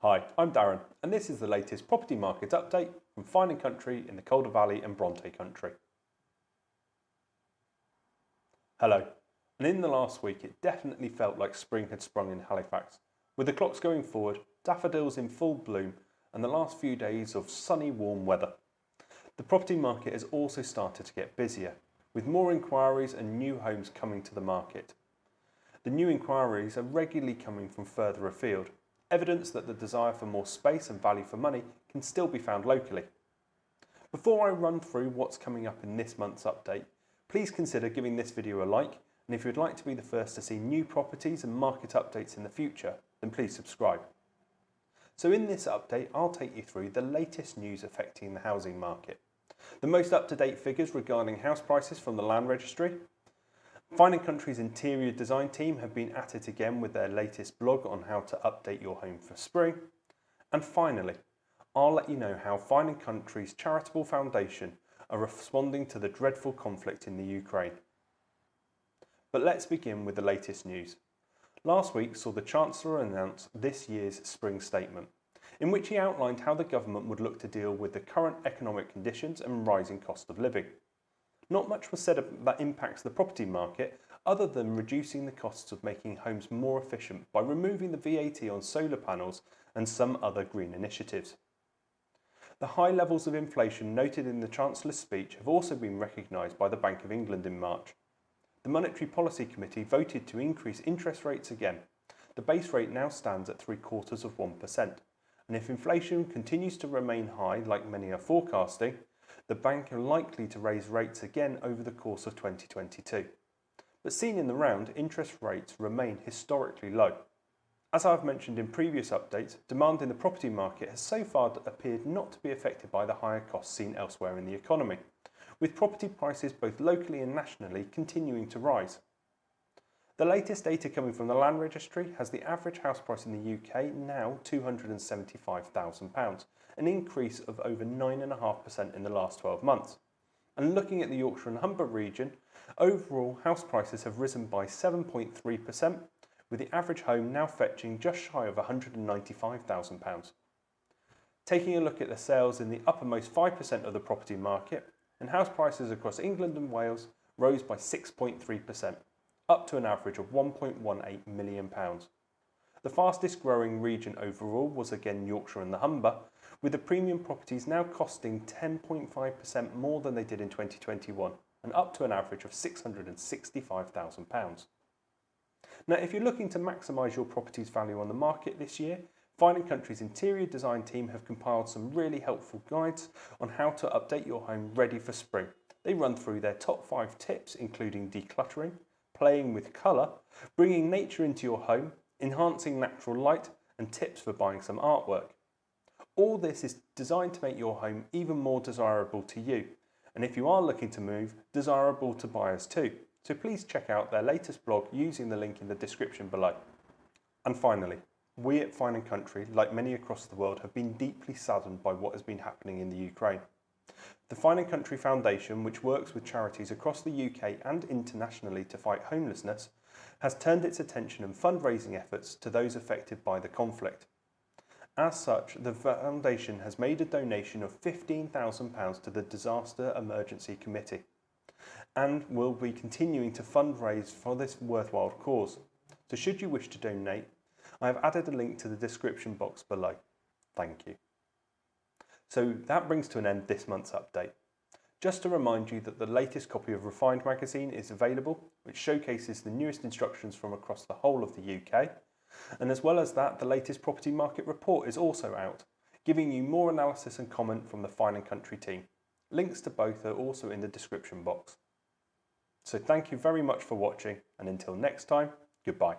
Hi, I'm Darren, and this is the latest property market update from Fine & Country in the Calder Valley and Bronte country. Hello, and in the last week it definitely felt like spring had sprung in Halifax, with the clocks going forward, daffodils in full bloom, and the last few days of sunny warm weather. The property market has also started to get busier, with more inquiries and new homes coming to the market. The new inquiries are regularly coming from further afield, evidence that the desire for more space and value for money can still be found locally. Before I run through what's coming up in this month's update, please consider giving this video a like, and if you'd like to be the first to see new properties and market updates in the future, then please subscribe. So in this update, I'll take you through the latest news affecting the housing market, the most up-to-date figures regarding house prices from the Land Registry. Fine & Country's interior design team have been at it again with their latest blog on how to update your home for spring. And finally, I'll let you know how Fine & Country's charitable foundation are responding to the dreadful conflict in the Ukraine. But let's begin with the latest news. Last week saw the Chancellor announce this year's spring statement, in which he outlined how the government would look to deal with the current economic conditions and rising cost of living. Not much was said that impacts the property market other than reducing the costs of making homes more efficient by removing the VAT on solar panels and some other green initiatives. The high levels of inflation noted in the Chancellor's speech have also been recognised by the Bank of England in March. The Monetary Policy Committee voted to increase interest rates again. The base rate now stands at 0.75%, and if inflation continues to remain high like many are forecasting, the bank are likely to raise rates again over the course of 2022. But seen in the round, interest rates remain historically low. As I've mentioned in previous updates, demand in the property market has so far appeared not to be affected by the higher costs seen elsewhere in the economy, with property prices both locally and nationally continuing to rise. The latest data coming from the Land Registry has the average house price in the UK now £275,000, an increase of over 9.5% in the last 12 months. And looking at the Yorkshire and Humber region, overall house prices have risen by 7.3%, with the average home now fetching just shy of £195,000. Taking a look at the sales in the uppermost 5% of the property market, and house prices across England and Wales rose by 6.3%. up to an average of £1.18 million. The fastest growing region overall was again Yorkshire and the Humber, with the premium properties now costing 10.5% more than they did in 2021 and up to an average of £665,000. Now, if you're looking to maximise your property's value on the market this year, Fine & Country's interior design team have compiled some really helpful guides on how to update your home ready for spring. They run through their top 5 tips, including decluttering, playing with colour, bringing nature into your home, enhancing natural light, and tips for buying some artwork. All this is designed to make your home even more desirable to you, and if you are looking to move, desirable to buyers too. So please check out their latest blog using the link in the description below. And finally, we at Fine & Country, like many across the world, have been deeply saddened by what has been happening in the Ukraine. The Fine & Country Foundation, which works with charities across the UK and internationally to fight homelessness, has turned its attention and fundraising efforts to those affected by the conflict. As such, the foundation has made a donation of £15,000 to the Disaster Emergency Committee and will be continuing to fundraise for this worthwhile cause. So should you wish to donate, I have added a link to the description box below. Thank you. So that brings to an end this month's update. Just to remind you that the latest copy of Refined magazine is available, which showcases the newest instructions from across the whole of the UK. And as well as that, the latest property market report is also out, giving you more analysis and comment from the Fine & Country team. Links to both are also in the description box. So thank you very much for watching, and until next time, goodbye.